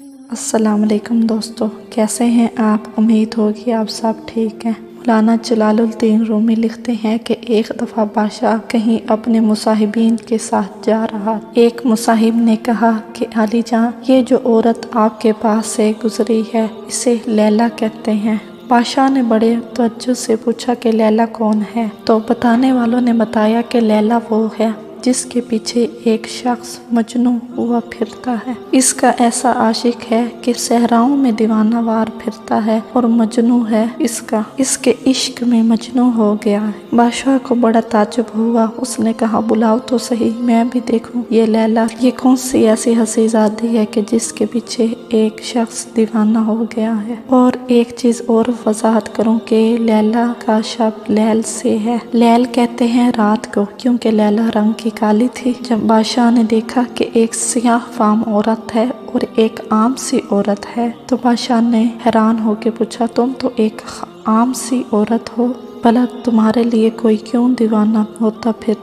السلام علیکم دوستو، کیسے ہیں آپ؟ امید ہوگی آپ سب ٹھیک ہیں۔ مولانا جلال الدین رومی لکھتے ہیں کہ ایک دفعہ بادشاہ کہیں اپنے مصاحبین کے ساتھ جا رہا۔ ایک مصاحب نے کہا کہ علی جان، یہ جو عورت آپ کے پاس سے گزری ہے اسے لیلا کہتے ہیں۔ بادشاہ نے بڑے توجہ سے پوچھا کہ لیلا کون ہے؟ تو بتانے والوں نے بتایا کہ لیلا وہ ہے جس کے پیچھے ایک شخص مجنون ہوا پھرتا ہے۔ اس کا ایسا عاشق ہے کہ صحراؤں میں دیوانہ وار پھرتا ہے اور مجنون ہے اس کے عشق میں مجنون ہو گیا ہے۔ بادشاہ کو بڑا تعجب ہوا۔ اس نے کہا بلاؤ تو صحیح، میں بھی دیکھوں یہ لیلا، یہ کون سی ایسی حسین ذاتی ہے کہ جس کے پیچھے ایک شخص دیوانہ ہو گیا ہے۔ اور ایک چیز اور وضاحت کروں کہ لیلا کا شبد لیل سے ہے۔ لیل کہتے ہیں رات کو، کیونکہ لیلا رنگ کی کالی تھی۔ جب بادشاہ نے دیکھا کہ ایک سیاہ فام عورت ہے اور ایک عام سی عورت ہے تو بادشاہ نے حیران ہو کے پوچھا تم تو ایک عام سی عورت ہو، بھلا تمہارے لیے کوئی کیوں دیوانہ ہوتا پھر؟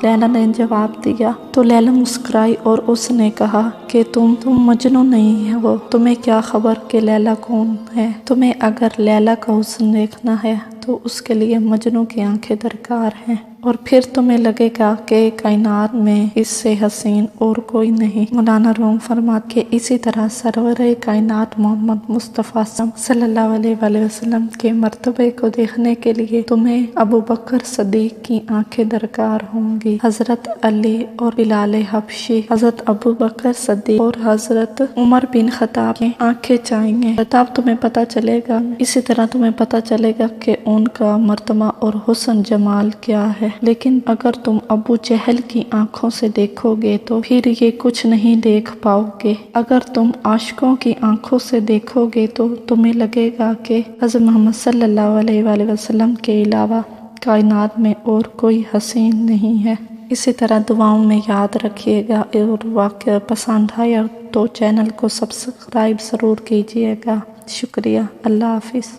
لیلا نے جواب دیا تو لیلا مسکرائی اور اس نے کہا کہ تم مجنون نہیں ہو، تمہیں کیا خبر کہ لیلا کون ہے؟ تمہیں اگر لیلا کا حسن دیکھنا ہے تو اس کے لیے مجنون کی آنکھیں درکار ہیں، اور پھر تمہیں لگے گا کہ کائنات میں اس سے حسین اور کوئی نہیں۔ مولانا روم فرماتے کہ اسی طرح سرور کائنات محمد مصطفیٰ صلی اللہ علیہ وآلہ وسلم کے مرتبے کو دیکھنے کے لیے تمہیں ابو بکر صدیق کی آنکھیں درکار ہوں گی، حضرت علی اور بلال حبشی، حضرت ابو بکر صدیق اور حضرت عمر بن خطاب کی آنکھیں چاہیے، تب تمہیں پتہ چلے گا، اسی طرح تمہیں پتہ چلے گا کہ ان کا مرتبہ اور حسن جمال کیا ہے۔ لیکن اگر تم ابو جہل کی آنکھوں سے دیکھو گے تو پھر یہ کچھ نہیں دیکھ پاؤ گے۔ اگر تم عاشقوں کی آنکھوں سے دیکھو گے تو تمہیں لگے گا کہ حضرت محمد صلی اللہ علیہ وآلہ وسلم کے علاوہ کائنات میں اور کوئی حسین نہیں ہے۔ اسی طرح دعاؤں میں یاد رکھیے گا، اور واقعہ پسند آیا تو چینل کو سبسکرائب ضرور کیجیے گا۔ شکریہ، اللہ حافظ۔